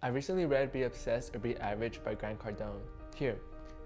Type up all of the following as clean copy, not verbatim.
I recently read Be Obsessed or Be Average by Grant Cardone. Here,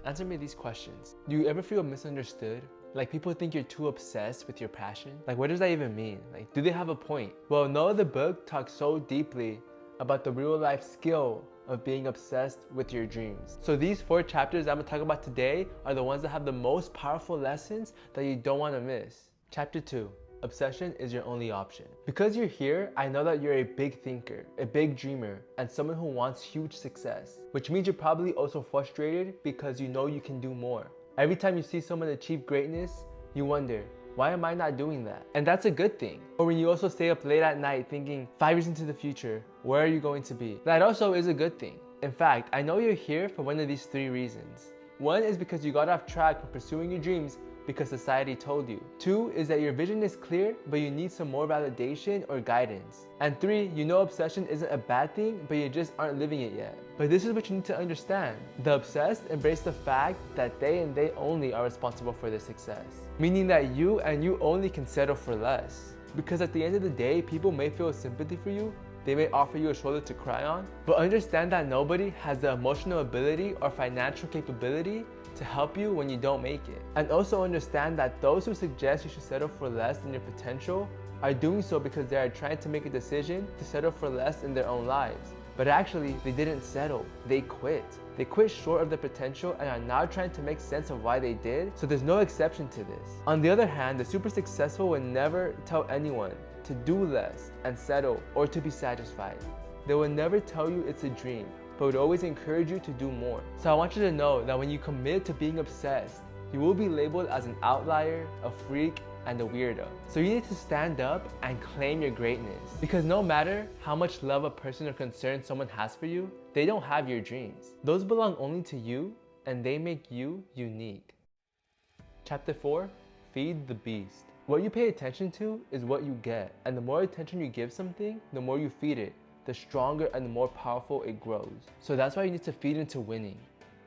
answer me these questions. Do you ever feel misunderstood? Like people think you're too obsessed with your passion? Like what does that even mean? Like do they have a point? Well, no other book talks so deeply about the real life skill of being obsessed with your dreams. So these 4 chapters I'm gonna talk about today are the ones that have the most powerful lessons that you don't wanna miss. Chapter 2. Obsession is your only option. Because you're here, I know that you're a big thinker, a big dreamer, and someone who wants huge success. Which means you're probably also frustrated because you know you can do more. Every time you see someone achieve greatness, you wonder, why am I not doing that? And that's a good thing. Or when you also stay up late at night thinking, 5 years into the future, where are you going to be? That also is a good thing. In fact, I know you're here for one of these 3 reasons. 1 is because you got off track from pursuing your dreams because society told you. 2 is that your vision is clear, but you need some more validation or guidance. And 3, you know obsession isn't a bad thing, but you just aren't living it yet. But this is what you need to understand. The obsessed embrace the fact that they and they only are responsible for their success. Meaning that you and you only can settle for less. Because at the end of the day, people may feel sympathy for you, they may offer you a shoulder to cry on, but understand that nobody has the emotional ability or financial capability to help you when you don't make it. And also understand that those who suggest you should settle for less than your potential are doing so because they are trying to make a decision to settle for less in their own lives. But actually, they didn't settle, they quit. They quit short of their potential and are now trying to make sense of why they did, so there's no exception to this. On the other hand, the super successful would never tell anyone to do less and settle or to be satisfied. They will never tell you it's a dream, but would always encourage you to do more. So I want you to know that when you commit to being obsessed, you will be labeled as an outlier, a freak, and a weirdo. So you need to stand up and claim your greatness. Because no matter how much love a person or concern someone has for you, they don't have your dreams. Those belong only to you, and they make you unique. Chapter 4. Feed the beast. What you pay attention to is what you get, and the more attention you give something, the more you feed it, the stronger and the more powerful it grows. So that's why you need to feed into winning,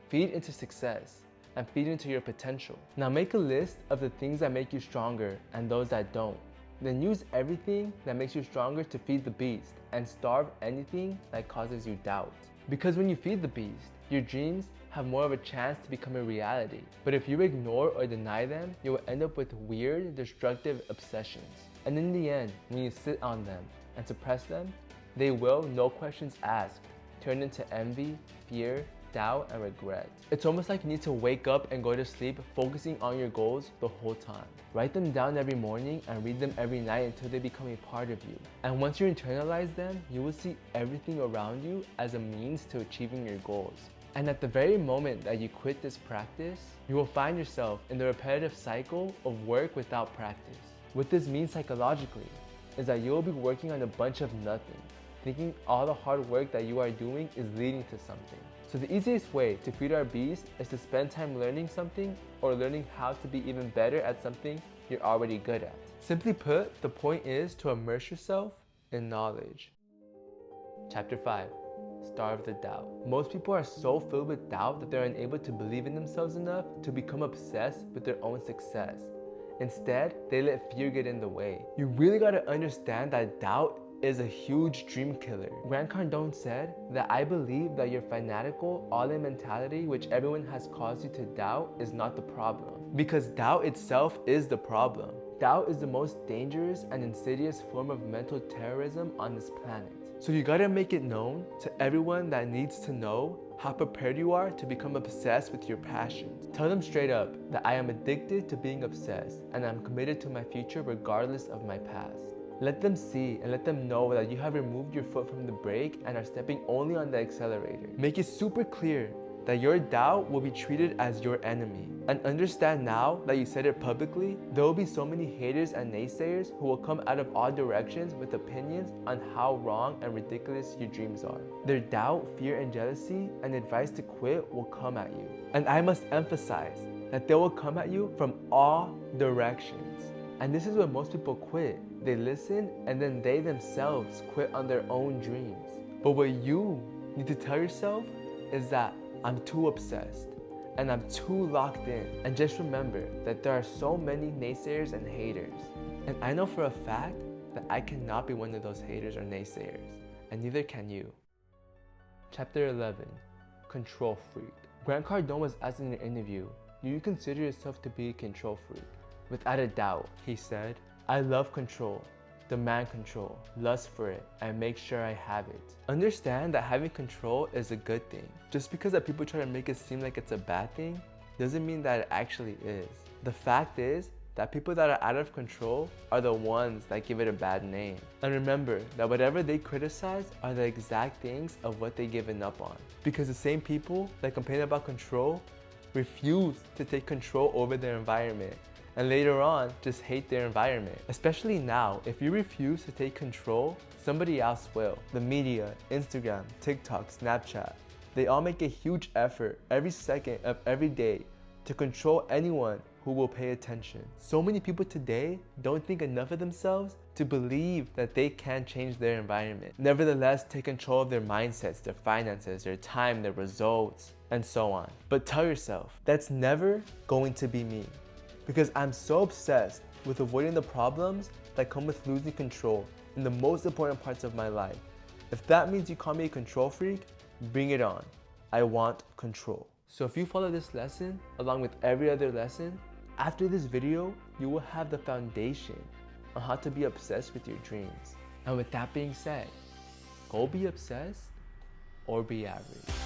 feed into success, and feed into your potential. Now make a list of the things that make you stronger and those that don't. Then use everything that makes you stronger to feed the beast and starve anything that causes you doubt. Because when you feed the beast, your dreams have more of a chance to become a reality. But if you ignore or deny them, you will end up with weird, destructive obsessions. And in the end, when you sit on them and suppress them, they will, no questions asked, turn into envy, fear, doubt, and regret. It's almost like you need to wake up and go to sleep focusing on your goals the whole time. Write them down every morning and read them every night until they become a part of you. And once you internalize them, you will see everything around you as a means to achieving your goals. And at the very moment that you quit this practice, you will find yourself in the repetitive cycle of work without practice. What this means psychologically is that you will be working on a bunch of nothing, thinking all the hard work that you are doing is leading to something. So the easiest way to feed our beast is to spend time learning something or learning how to be even better at something you're already good at. Simply put, the point is to immerse yourself in knowledge. Chapter 5. Starve the doubt. Most people are so filled with doubt that they're unable to believe in themselves enough to become obsessed with their own success. Instead, they let fear get in the way. You really gotta understand that doubt is a huge dream killer. Grant Cardone said that I believe that your fanatical, all-in mentality, which everyone has caused you to doubt, is not the problem. Because doubt itself is the problem. Doubt is the most dangerous and insidious form of mental terrorism on this planet. So you gotta make it known to everyone that needs to know how prepared you are to become obsessed with your passions. Tell them straight up that I am addicted to being obsessed and I'm committed to my future regardless of my past. Let them see and let them know that you have removed your foot from the brake and are stepping only on the accelerator. Make it super clear that your doubt will be treated as your enemy. And understand now that you said it publicly, there will be so many haters and naysayers who will come out of all directions with opinions on how wrong and ridiculous your dreams are. Their doubt, fear, and jealousy and advice to quit will come at you. And I must emphasize that they will come at you from all directions. And this is when most people quit. They listen and then they themselves quit on their own dreams. But what you need to tell yourself is that I'm too obsessed and I'm too locked in. And just remember that there are so many naysayers and haters. And I know for a fact that I cannot be one of those haters or naysayers, and neither can you. Chapter 11, Control Freak. Grant Cardone was asked in an interview, do you consider yourself to be a control freak? Without a doubt, he said, I love control, demand control, lust for it, and make sure I have it. Understand that having control is a good thing. Just because that people try to make it seem like it's a bad thing, doesn't mean that it actually is. The fact is that people that are out of control are the ones that give it a bad name. And remember that whatever they criticize are the exact things of what they've given up on. Because the same people that complain about control refuse to take control over their environment, and later on just hate their environment. Especially now, if you refuse to take control, somebody else will. The media, Instagram, TikTok, Snapchat, they all make a huge effort every second of every day to control anyone who will pay attention. So many people today don't think enough of themselves to believe that they can change their environment. Nevertheless, take control of their mindsets, their finances, their time, their results, and so on. But tell yourself, that's never going to be me. Because I'm so obsessed with avoiding the problems that come with losing control in the most important parts of my life. If that means you call me a control freak, bring it on. I want control. So if you follow this lesson along with every other lesson, after this video, you will have the foundation on how to be obsessed with your dreams. And with that being said, go be obsessed or be average.